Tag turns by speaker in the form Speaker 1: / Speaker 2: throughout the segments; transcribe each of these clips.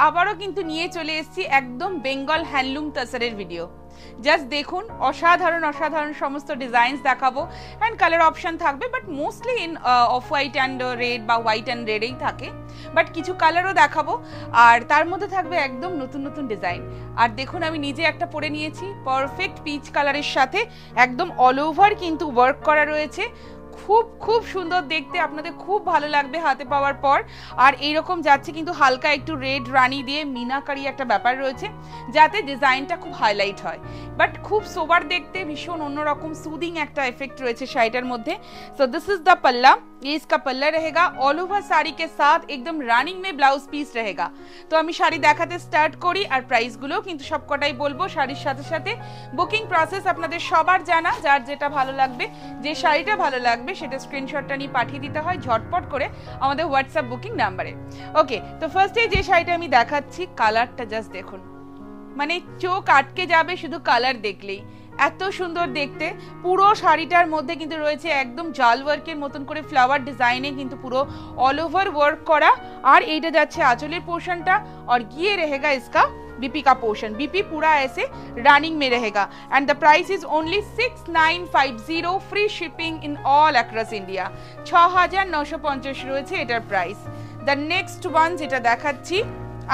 Speaker 1: আবারও কিন্তু নিয়ে চলে এসেছি একদম বেঙ্গল হ্যান্ডলুম তাসারের ভিডিও। জাস্ট দেখুন, অসাধারণ অসাধারণ সমস্ত ডিজাইনস দেখাবো অ্যান্ড কালার অপশন থাকবে, but mostly in off white and red বা হোয়াইট অ্যান্ড রেডেই থাকে, বাট কিছু কালারও দেখাবো আর তার মধ্যে থাকবে একদম নতুন নতুন ডিজাইন। আর দেখুন আমি নিজে একটা পরে নিয়েছি পারফেক্ট পিচ কালারের সাথে, একদম অল ওভার কিন্তু ওয়ার্ক করা রয়েছে, খুব খুব সুন্দর দেখতে, আপনাদের খুব ভালো লাগবে হাতে পাওয়ার পর। আর এইরকম যাচ্ছে কিন্তু হালকা একটু রেড রানি দিয়ে মিনাকারি একটা ব্যাপার রয়েছে, যাতে ডিজাইনটা খুব হাইলাইট হয়, বাট খুব সোবার দেখতে, ভীষণ অন্যরকম সুদিং একটা এফেক্ট রয়েছে শাড়িটার মধ্যে। सो दिस इज द पल्ला, ये इसका पल्ला रहेगा, ऑल ओवर साड़ी के साथ एकदम रानिंग में ब्लाउज पीस रहेगा। तो আমি শাড়ি দেখাতে স্টার্ট করি আর প্রাইসগুলো কিন্তু সবকটাই বলবো শাড়ির সাথে সাথে। বুকিং প্রসেস আপনাদের সবার জানা, যার যেটা ভালো লাগবে, যে শাড়িটা ভালো লাগবে সেটা স্ক্রিনশটটা নিয়ে পাঠিয়ে দিতে হয় ঝটপট করে আমাদের হোয়াটসঅ্যাপ বুকিং নাম্বারে। ওকে, তো ফার্স্টে যে শাড়িটা আমি দেখাচ্ছি, কালারটা জাস্ট দেখুন, মানে চোখ আটকে যাবে শুধু কালার দেখলেই, এত সুন্দর দেখতে। পুরো শাড়িটার মধ্যে কিন্তু রয়েছে একদম জাল ওয়ার্কের মতন করে ফ্লাওয়ার ডিজাইনে কিন্তু পুরো অল ওভার ওয়ার্ক করা। আর এইটা যাচ্ছে আঁচলের পোর্শনটা, और ये रहेगा इसका बीपी का पोर्शन, बीपी पूरा ऐसे रनिंग में रहेगा and the price is only 6950, free shipping in all across India. 6950 রয়েছে এটার প্রাইস। দ্য নেক্সট ওয়ান যেটা দেখাচ্ছি,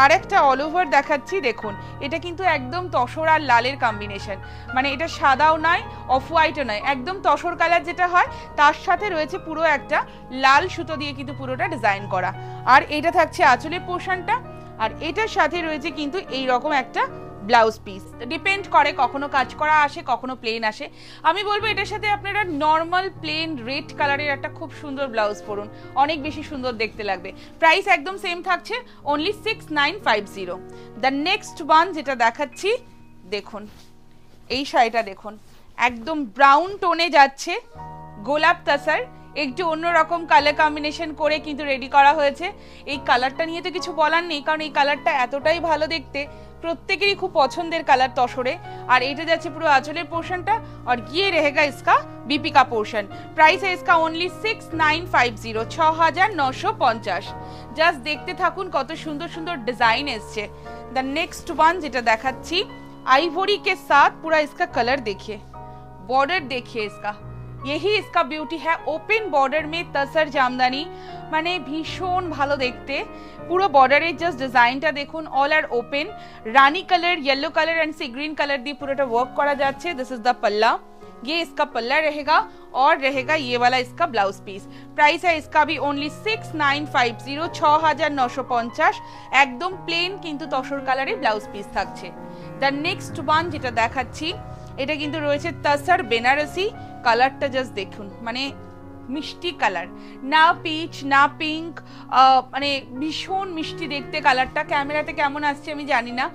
Speaker 1: আরেকটা অল ওভার দেখাচ্ছি, দেখুন এটা কিন্তু একদম তসর আর লালের কম্বিনেশন, মানে এটা সাদাও নয় অফ হোয়াইটও নয়, একদম তসর কালার যেটা হয় তার সাথে রয়েছে পুরো একটা লাল সুতো দিয়ে কিন্তু পুরোটা ডিজাইন করা। আর এটা থাকছে আঁচলের পোর্শনটা, আর এটার সাথে রয়েছে কিন্তু এই রকম একটা ব্লাউজ পিস। ডিপেন্ড করে, কখনো কাজ করা আসে কখনো প্লেন আসে। আমি বলবো এটার সাথে আপনারা নর্মাল প্লেন রেড কালারের একটা খুব সুন্দর ব্লাউজ পরুন, অনেক বেশি সুন্দর দেখতে লাগবে। প্রাইস একদম সেম থাকছে, অনলি 6950। দ্য নেক্সট ওয়ান যেটা দেখাচ্ছি, দেখুন এই শাড়িটা দেখুন, একদম ব্রাউন টোনে যাচ্ছে, গোলাপ তাসার, একটু অন্যরকম কালার কম্বিনেশন করে কিন্তু রেডি করা হয়েছে। এই কালারটা নিয়ে তো কিছু বলার নেই, কারণ এই কালারটা এতটাই ভালো দেখতে, প্রত্যেকেরই খুব পছন্দের কালার তসরে। আর এটা যাচ্ছে পুরো আঁচলের পোর্শনটা, और ये रहेगा इसका बीपी का पोर्शन। प्राइस है इसका ओनली 6950, 6950। জাস্ট দেখতে থাকুন কত সুন্দর সুন্দর ডিজাইন এসছে। দ্য নেক্সট ওয়ান যেটা দেখাচ্ছি, आइवरी के साथ पूरा इसका कलर देखिए, बॉर्डर देखिए इसका, यही इसका ब्यूटी है, ओपन बॉर्डर में तसर जामदानी, মানে ভীষণ ভালো দেখতে। পুরো বর্ডারের জাস্ট ডিজাইনটা দেখুন, অল আর ওপেন, রানী colour, yellow colour and sea green colour দিয়ে পুরোটা ওয়ার্ক করা যাচ্ছে। दिस इज द पल्ला, ये इसका पल्ला रहेगा और रहेगा ये वाला इसका ब्लाउज पीस। प्राइस है इसका भी ओनली 6950, 6950। একদম প্লেন কিন্তু তসর কালারের ব্লাউজ পিস থাকছে। দ্য নেক্সট ওয়ান যেটা দেখাচ্ছি, এটা কিন্তু রয়েছে তাসার বেনারসি, কালারটা জাস্ট দেখুন, মানে মিষ্টি কালার, না পিচ না পিঙ্ক, মানে ভীষণ মিষ্টি দেখতে কালারটা। ক্যামেরাতে কেমন আসছে আমি জানি না,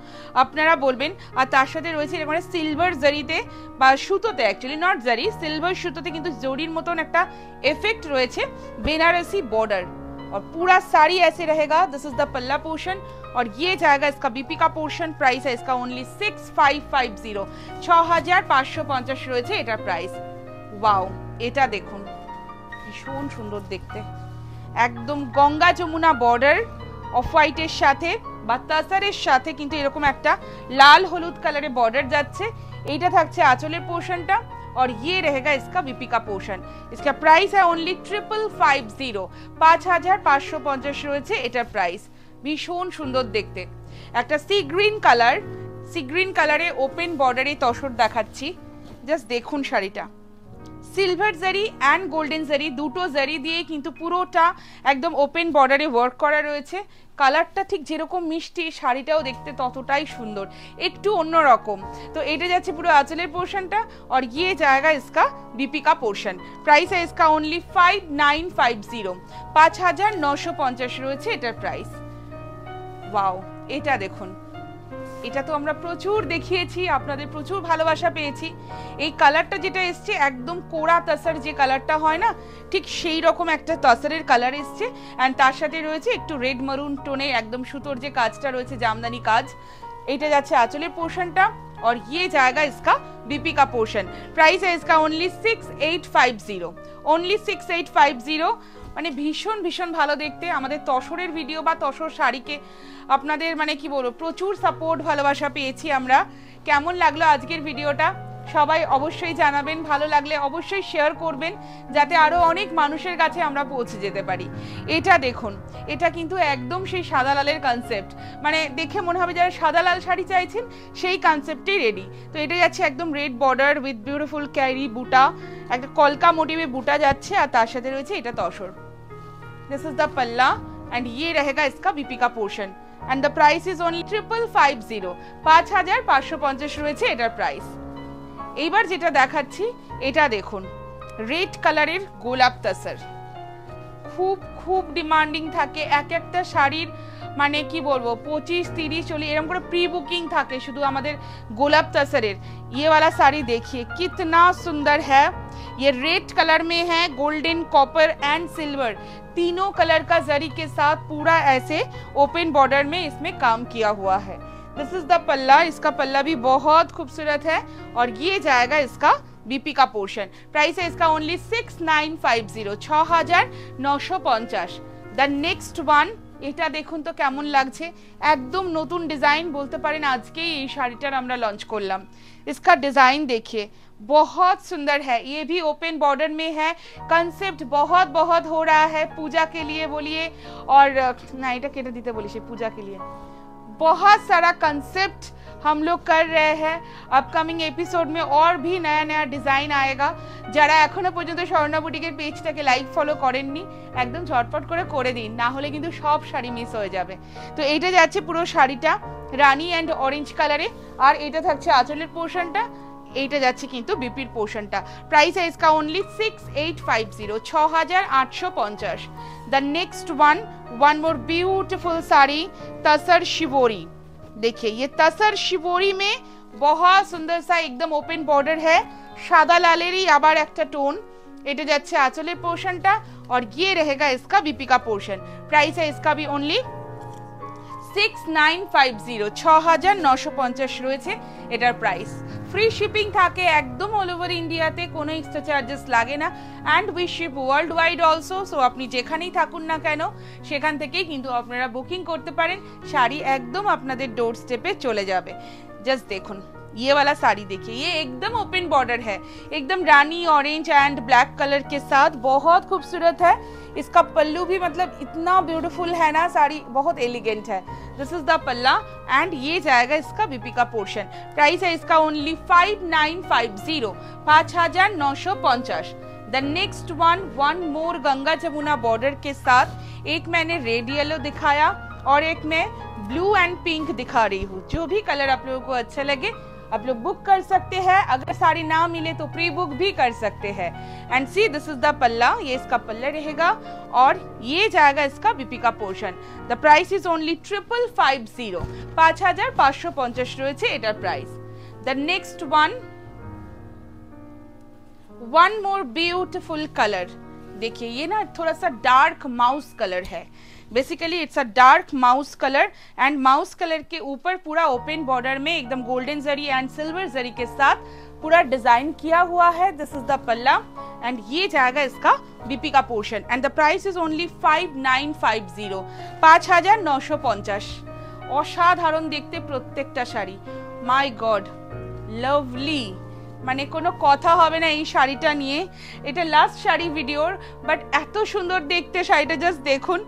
Speaker 1: আপনারা বলবেন। আর তার সাথে রয়েছে এরকম সিলভার জরিতে বা সুতোতে, অ্যাকচুয়ালি নট জরি, সিলভার সুতোতে কিন্তু জরির মতন একটা এফেক্ট রয়েছে, বেনারসি বর্ডার, और पूरा साड़ी ऐसे रहेगा। दिस इज द पल्ला पोर्शन और ये जाएगा इसका बीपी का पोर्शन। प्राइस है इसका ओनली 6550, 6550 রয়েছে এটার প্রাইস। ওয়াও, এটা দেখুন ভীষণ সুন্দর দেখতে, একদম গঙ্গা যমুনা বর্ডার, অফ হোয়াইটের সাথে বা তাসারের সাথে কিন্তু এরকম একটা লাল হলুদ কালারের বর্ডার যাচ্ছে। এইটা থাকছে আঁচলের পোর্শনটা, और ये रहेगा इसका बीपी का पोर्शन। इसका प्राइस है ओनली 5550, 5550 রয়েছে এটার প্রাইস। ভীষণ সুন্দর দেখতে, একটা sea green colour, sea green কালারে ওপেন বর্ডারে তসর দেখাচ্ছি। জাস্ট দেখুন শাড়িটা, সিলভার জারি অ্যান্ড গোল্ডেন জারি, দুটো জারি দিয়ে কিন্তু পুরোটা একদম ওপেন বর্ডারে ওয়ার্ক করা রয়েছে। কালারটা ঠিক যেরকম মিষ্টি, শাড়িটাও দেখতে ততটাই সুন্দর, একটু অন্যরকম। তো এটা যাচ্ছে পুরো আঁচলের পোর্শনটা, और ये जाएगा इसका बीपी का पोर्शन। प्राइस है इसका ओनली 5950, 5950 রয়েছে এটার প্রাইস। ওয়াও, এটা দেখুন, এটা তো আমরা প্রচুর দেখিয়েছি, আপনাদের প্রচুর ভালোবাসা পেয়েছি। এই কালারটা যেটা এসছে একদম কোরা তাসার যে কালারটা হয় না, ঠিক সেই রকম একটা তাসারের কালার এসছে, অ্যান্ড তার সাথে রয়েছে একটু রেড মারুন টোনে একদম সুতোর যে কাজটা রয়েছে, জামদানি কাজ। এটা যাচ্ছে আঁচলের পোর্শনটা, और ये जाएगा इसका बीपी का पोर्शन। प्राइस है इसका ओनली 6850, ओनली 6850। মানে ভীষণ ভীষণ ভালো দেখতে। আমাদের তসরের ভিডিও বা তসর শাড়িকে আপনাদের মানে কি বলবো প্রচুর সাপোর্ট ভালোবাসা পেয়েছি আমরা। কেমন লাগলো আজকের ভিডিওটা সবাই অবশ্যই জানাবেন, ভালো লাগলে অবশ্যই শেয়ার করবেন যাতে আরো অনেক মানুষের কাছে আমরা পৌঁছে যেতে পারি। এটা দেখুন, এটা কিন্তু একদম সেই সাদা লালের কনসেপ্ট, মানে দেখে মনে হবে যারা সাদা লাল শাড়ি চাইছেন সেই কনসেপ্টেই রেডি। তো এটা যাচ্ছে একদম red border with beautiful carry বুটা, একটা কলকা মোটিভে বুটা যাচ্ছে, আর তার সাথে রয়েছে এটা তসর। দিস ইজ দ্য পাল্লা एंड ये रहेगा इसका बीपी का portion and the price is only 5550 5550 রয়েছে এটার প্রাইস। এইবার যেটা দেখাচ্ছি এটা দেখুন, রেড কালারের গোলাপ তসর, খুব খুব ডিমান্ডিং থাকে এক একটা শাড়ির, মানে কি বলবো 25 30 40 এরকম করে প্রি बुकिंग থাকে শুধু আমাদের গোলাপ তসরের। ये वाला साड़ी देखिए कितना सुंदर है, ये रेड कलर में है, गोल्डन कॉपर एंड सिल्वर तीनों कलर का जरी के साथ पूरा ऐसे ओपन बॉर्डर में इसमें काम किया हुआ है। दिस इज द पल्ला, इसका पल्ला भी बहुत खूबसूरत है और ये जाएगा इसका बीपी का पोर्शन। प्राइस है इसका ओनली 6950 6950। द नेक्स्ट वन, এটা দেখুন তো কেমন লাগছে, একদম নতুন ডিজাইন বলতে পারেন, আজকেই এই শাড়িটার আমরা লঞ্চ করলাম। इसका डिजाइन देखिए बहुत सुंदर है, ये भी ओपन बॉर्डर में है, कंसेप्ट बहुत बहुत हो रहा है पूजा के लिए बोलिए, और ना এটা কেটে দিতে বলিস पूजा के लिए बहुत सारा कंसेप्ट हम लोग कर रहे हैं। अपकमिंग एपिसोड में और भी नया नया डिजाइन आएगा। যারা এখনো পর্যন্ত স্বর্ণা বুটিকের পেজটাকে লাইক ফলো করেননি একদম ঝটপট করে দিন, না হলে কিন্তু সব শাড়ি মিস হয়ে যাবে। তো এইটা যাচ্ছে পুরো শাড়িটা রানী অ্যান্ড অরেঞ্জ কালারে, আর এটা থাকছে আঁচলের পোর্শনটা, এইটা যাচ্ছে কিন্তু বিপির পোর্শনটা। প্রাইস है इसका only 6850 6850। The next one more beautiful sari tussar shibori, देखिए ये तसर शिवोरी में बहुत सुंदर सा एकदम ओपन बॉर्डर है, सादा लालेरी आबार একটা টোন, এটা যাচ্ছে আঁচলের পোর্শনটা और ये रहेगा इसका बीपी का पोर्शन। प्राइस है इसका भी ओनली 6950 6950 রয়েছে এটার প্রাইস। ফ্রি শিপিং থাকে একদম অল ওভার ইন্ডিয়াতে, কোনো এক্সট্রা চার্জেস লাগে না, and we ship world wide also. So আপনি যেখানেই থাকুন না কেন সেখান থেকেই কিন্তু আপনারা বুকিং করতে পারেন, শাড়ি একদম আপনাদের ডোর স্টেপে চলে যাবে। জাস্ট দেখুন ये वाला साड़ी देखिए, ये एकदम ओपन बॉर्डर है, एकदम रानी ऑरेंज एंड ब्लैक कलर के साथ बहुत खूबसूरत है। इसका पल्लू भी मतलब इतना ब्यूटीफुल है ना, साड़ी बहुत एलिगेंट है। दिस इज द पल्ला एंड ये जाएगा इसका बीपी का पोर्शन। प्राइस है इसका only 5950 5950। The next one more Ganga Jamuna border के साथ, एक मैंने रेड येलो दिखाया और एक मैं ब्लू एंड पिंक दिखा रही हूँ। जो भी कलर आप लोगों को अच्छा लगे आप लोग बुक कर सकते हैं, अगर साड़ी ना मिले तो प्री बुक भी कर सकते हैं। And see this is the पल्ला, ये इसका पल्ला रहेगा और ये जाएगा इसका बीपी का portion. The price is only 5550 5550 রয়েছে এটার price. The next one more beautiful colour, देखिए ये ना थोड़ा सा डार्क माउस कलर है, basically it's a dark mouse colour and mouse colour के ऊपर पूरा ओपन बॉर्डर में एकदम गोल्डन जरी एंड सिल्वर जरी के साथ पूरा डिजाइन किया हुआ है। दिस इज द पल्ला एंड ये जाएगा इसका बीपी का portion and the price is only 5950 5950। অসাধারণ দেখতে প্রত্যেকটা শাড়ি, মাই গড লাভলি, মানে কোনো কথা হবে না এই শাড়িটা নিয়ে। এটা লাস্ট শাড়ি ভিডিওর, বাট এত সুন্দর দেখতে শাড়িটা, জাস্ট দেখুন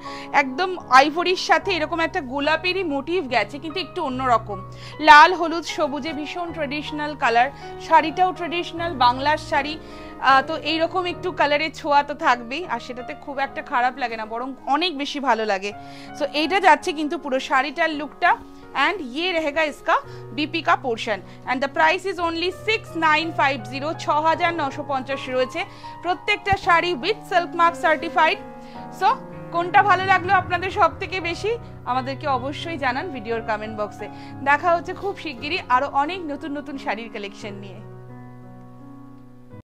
Speaker 1: একদম আইভরির সাথে এরকম একটা গোলাপেরই মোটিভ গেছে, কিন্তু একটু অন্যরকম লাল হলুদ সবুজে ভীষণ ট্রেডিশনাল কালার। শাড়িটাও ট্রেডিশনাল বাংলার শাড়ি, তো এইরকম একটু কালারের ছোঁয়া তো থাকবেই, আর সেটাতে খুব একটা খারাপ লাগে না, বরং অনেক বেশি ভালো লাগে। সো এইটা যাচ্ছে কিন্তু পুরো শাড়িটার লুকটা, एंड ये रहेगा इसका बीपी का portion and the price is only 6950 6950 রয়েছে প্রত্যেকটা sari with silk mark certified. So কোনটা ভালো লাগলো আপনাদের সবথেকে বেশি আমাদেরকে অবশ্যই জানান ভিডিওর কমেন্ট বক্সে। দেখা হচ্ছে খুব শিগগিরই আরো অনেক নতুন নতুন শাড়ির কালেকশন নিয়ে।